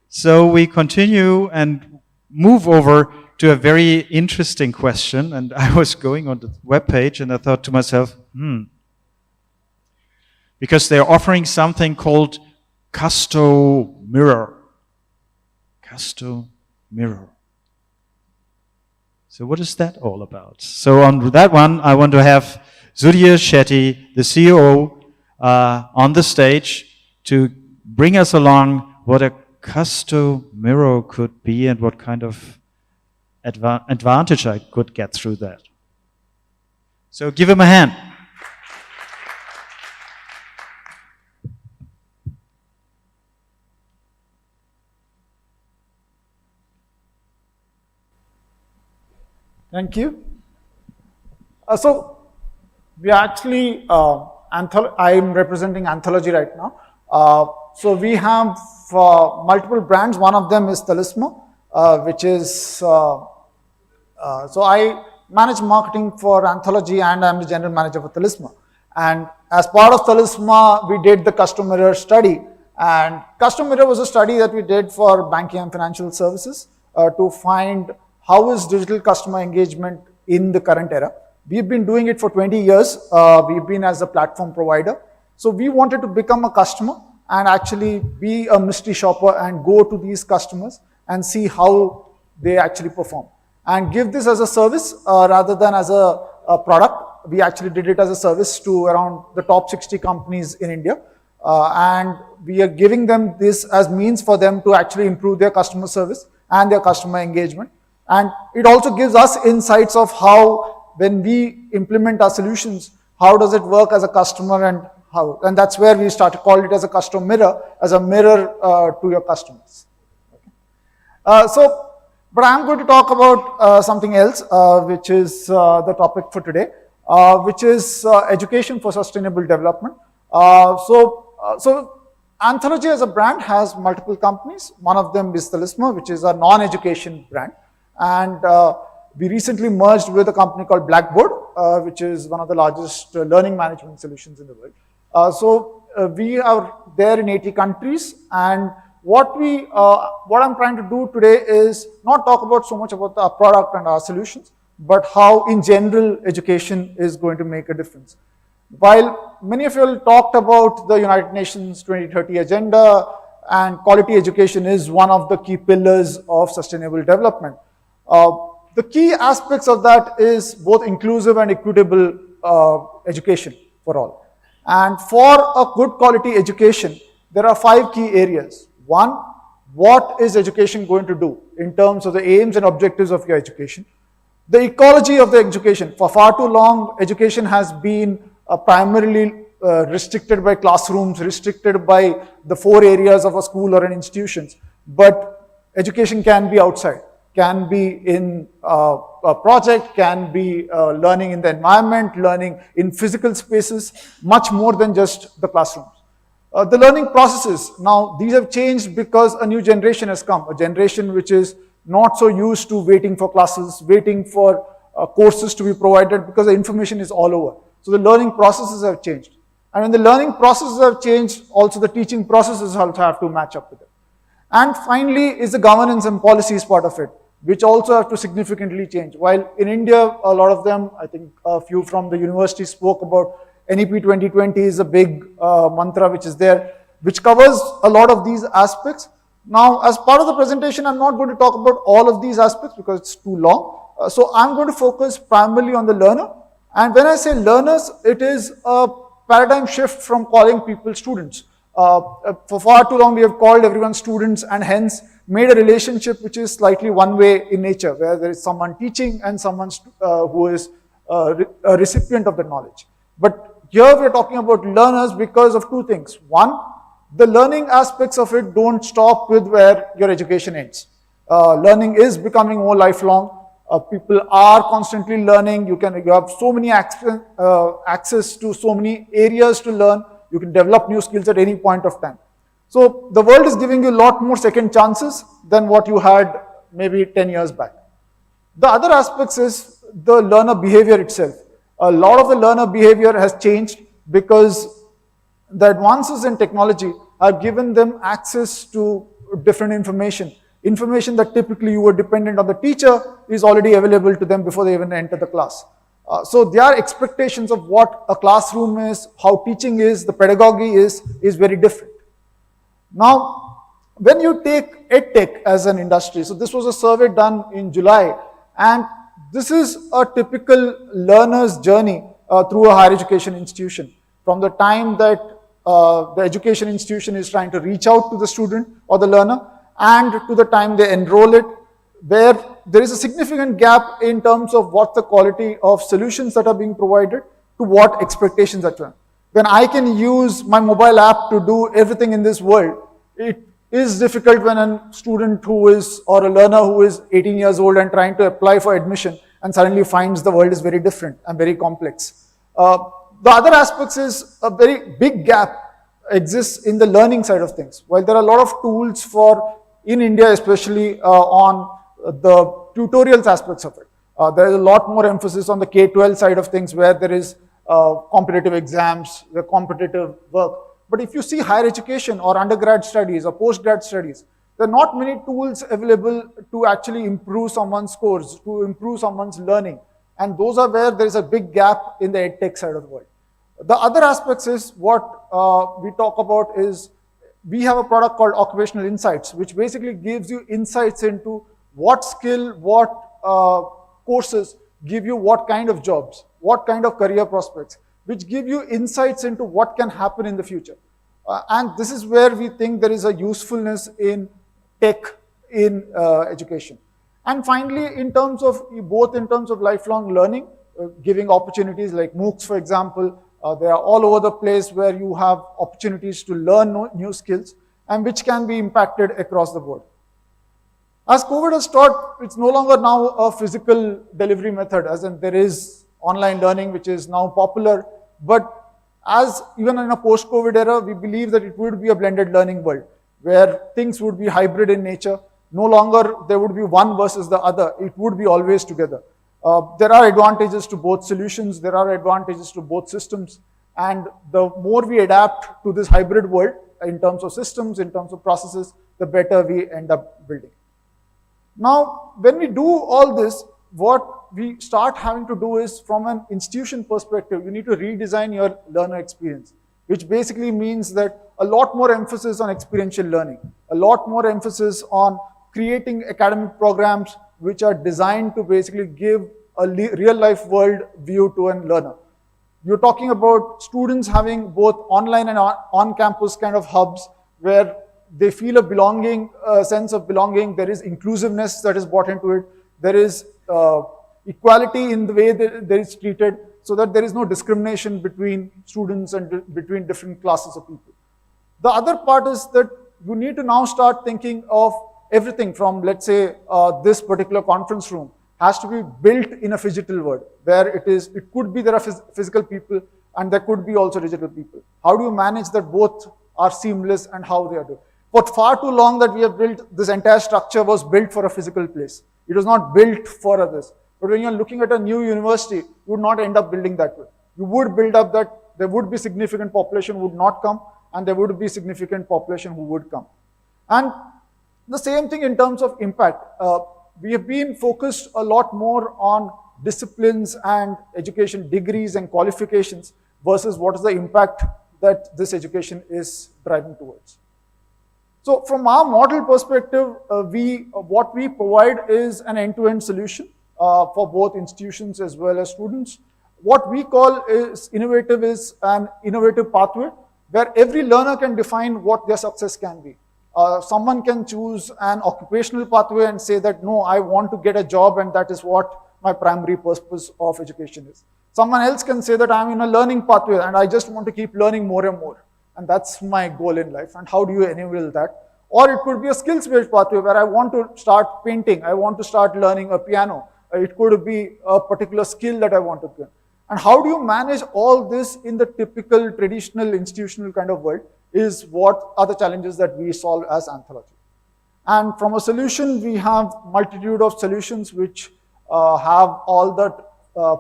So we continue and move over to a very interesting question. And I was going on the webpage and I thought to myself, because they're offering something called Custo Mirror. Custo Mirror. So what is that all about? So on that one, I want to have Sudhir Shetty, the CEO, on the stage to bring us along what a Custo Mirror could be and what kind of advantage I could get through that. So give him a hand. Thank you. So we actually, I'm representing Anthology right now. So we have multiple brands. One of them is Talisma, which is, so I manage marketing for Anthology and I'm the general manager for Talisma. And as part of Talisma, we did the Custo Mirror study. And Custo Mirror was a study that we did for banking and financial services to find how is digital customer engagement in the current era. We've been doing it for 20 years. We've been as a platform provider. So we wanted to become a customer and actually be a mystery shopper and go to these customers and see how they actually perform. And give this as a service rather than as a product. We actually did it as a service to around the top 60 companies in India. And we are giving them this as means for them to actually improve their customer service and their customer engagement. And it also gives us insights of how, when we implement our solutions, how does it work as a customer and how. And that's where we start to call it as a Custo Mirror, as a mirror to your customers. Okay. But I'm going to talk about something else, which is the topic for today, which is education for sustainable development. So Anthology as a brand has multiple companies. One of them is Talisma, which is a non-education brand. And we recently merged with a company called Blackboard, which is one of the largest learning management solutions in the world. We are there in 80 countries. And what I'm trying to do today is not talk about so much about our product and our solutions, but how in general education is going to make a difference. While many of you talked about the United Nations 2030 agenda, and quality education is one of the key pillars of sustainable development. The key aspects of that is both inclusive and equitable education for all. And for a good quality education, there are 5 key areas. One, what is education going to do in terms of the aims and objectives of your education? The ecology of the education. For far too long, education has been primarily restricted by classrooms, restricted by the 4 areas of a school or an institution. But education can be outside, can be in a project, can be learning in the environment, learning in physical spaces, much more than just the classrooms. The learning processes, now these have changed because a new generation has come, a generation which is not so used to waiting for classes, waiting for courses to be provided because the information is all over. So the learning processes have changed. And when the learning processes have changed, also the teaching processes also have to match up with it. And finally is the governance and policies part of it, which also have to significantly change. While in India, a lot of them, I think a few from the university spoke about NEP 2020 is a big mantra which is there, which covers a lot of these aspects. Now, as part of the presentation, I'm not going to talk about all of these aspects because it's too long. So I'm going to focus primarily on the learner. And when I say learners, it is a paradigm shift from calling people students. For far too long, we have called everyone students and hence made a relationship which is slightly one way in nature, where there is someone teaching and someone who is a recipient of the knowledge. But here we are talking about learners because of 2 things. One, the learning aspects of it don't stop with where your education ends. Learning is becoming more lifelong. People are constantly learning. You have so many access to so many areas to learn. You can develop new skills at any point of time. So the world is giving you a lot more second chances than what you had maybe 10 years back. The other aspects is the learner behavior itself. A lot of the learner behavior has changed because the advances in technology have given them access to different information. Information that typically you were dependent on the teacher is already available to them before they even enter the class. So their expectations of what a classroom is, how teaching is, the pedagogy is very different. Now, when you take EdTech as an industry, so this was a survey done in July, and this is a typical learner's journey through a higher education institution. From the time that the education institution is trying to reach out to the student or the learner, and to the time they enroll it, where there is a significant gap in terms of what the quality of solutions that are being provided to what expectations are done. When I can use my mobile app to do everything in this world, it is difficult when a student who is, or a learner who is 18 years old and trying to apply for admission and suddenly finds the world is very different and very complex. The other aspects is a very big gap exists in the learning side of things. While there are a lot of tools for, in India especially, on the tutorials aspects of it. There is a lot more emphasis on the K-12 side of things where there is competitive exams, the competitive work. But if you see higher education or undergrad studies or postgrad studies, there are not many tools available to actually improve someone's scores, to improve someone's learning. And those are where there is a big gap in the EdTech side of the world. The other aspects is what we talk about is, we have a product called Occupational Insights, which basically gives you insights into what skill, what courses give you what kind of jobs, what kind of career prospects, which give you insights into what can happen in the future. And this is where we think there is a usefulness in tech in education. And finally, in terms of, both in terms of lifelong learning, giving opportunities like MOOCs, for example, they are all over the place where you have opportunities to learn new skills and which can be impacted across the board. As COVID has taught, it's no longer now a physical delivery method, as in there is online learning which is now popular, but as even in a post-COVID era, we believe that it would be a blended learning world where things would be hybrid in nature. No longer there would be one versus the other, it would be always together. There are advantages to both solutions, there are advantages to both systems, and the more we adapt to this hybrid world in terms of systems, in terms of processes, the better we end up building. Now, when we do all this, what we start having to do is, from an institution perspective, you need to redesign your learner experience, which basically means that a lot more emphasis on experiential learning, a lot more emphasis on creating academic programs which are designed to basically give a real-life world view to a learner. You're talking about students having both online and on-campus kind of hubs where they feel a belonging, a sense of belonging. There is inclusiveness that is brought into it. There is equality in the way that it's treated, so that there is no discrimination between students and between different classes of people. The other part is that you need to now start thinking of everything from, let's say, this particular conference room has to be built in a phygital world, where it could be there are physical people and there could be also digital people. How do you manage that both are seamless and how they are doing? For far too long that we have built, this entire structure was built for a physical place. It was not built for others. But when you're looking at a new university, you would not end up building that way. You would build up that there would be significant population who would not come, and there would be significant population who would come. And the same thing in terms of impact. We have been focused a lot more on disciplines and education degrees and qualifications versus what is the impact that this education is driving towards. So from our model perspective, what we provide is an end-to-end solution for both institutions as well as students. What we call is an innovative pathway where every learner can define what their success can be. Someone can choose an occupational pathway and say that, no, I want to get a job and that is what my primary purpose of education is. Someone else can say that I'm in a learning pathway and I just want to keep learning more and more. And that's my goal in life. And how do you enable that? Or it could be a skills-based pathway where I want to start painting, I want to start learning a piano. It could be a particular skill that I want to learn. And how do you manage all this in the typical traditional institutional kind of world is what are the challenges that we solve as Anthology. And from a solution, we have multitude of solutions which have all the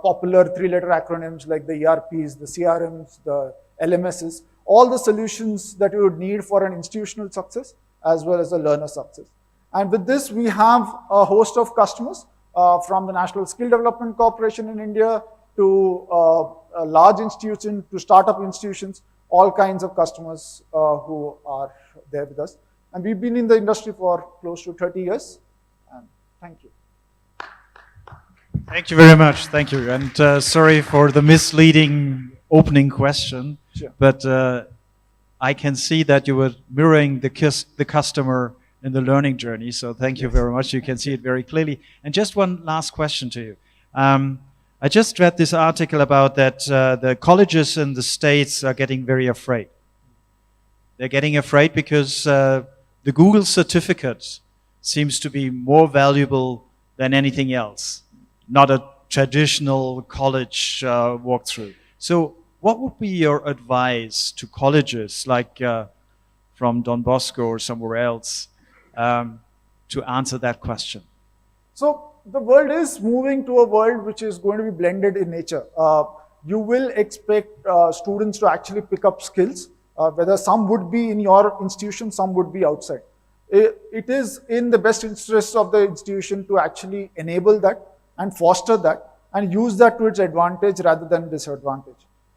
popular three-letter acronyms like the ERPs, the CRMs, the LMSs, all the solutions that you would need for an institutional success, as well as the learner success. And with this, we have a host of customers from the National Skill Development Corporation in India to large institutions, to startup institutions, all kinds of customers who are there with us. And we've been in the industry for close to 30 years. And thank you. Thank you very much. Thank you. And sorry for the misleading opening question, Sure. but I can see that you were mirroring the customer in the learning journey. So thank you very much. You can see it very clearly. And just one last question to you. I just read this article about that the colleges in the States are getting very afraid. They're getting afraid because the Google certificate seems to be more valuable than anything else, not a traditional college walkthrough. So what would be your advice to colleges like from Don Bosco or somewhere else to answer that question? So the world is moving to a world which is going to be blended in nature. You will expect students to actually pick up skills, whether some would be in your institution, some would be outside. It is in the best interest of the institution to actually enable that and foster that and use that to its advantage rather than disadvantage.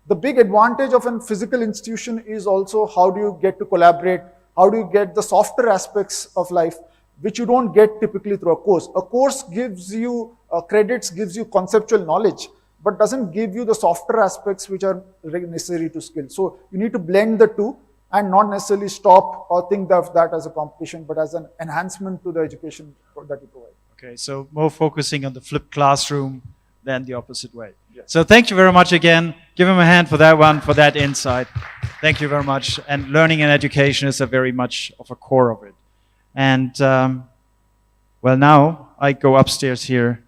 The big advantage of a physical institution is also how do you get to collaborate, how do you get the softer aspects of life, which you don't get typically through a course. A course gives you credits, gives you conceptual knowledge, but doesn't give you the softer aspects which are necessary to skill. So you need to blend the two and not necessarily stop or think of that as a competition, but as an enhancement to the education that you provide. Okay, so more focusing on the flipped classroom than the opposite way. Yes. So thank you very much again. Give him a hand for that one, for that insight. Thank you very much. And learning and education is a very much of a core of it. And well, now I go upstairs here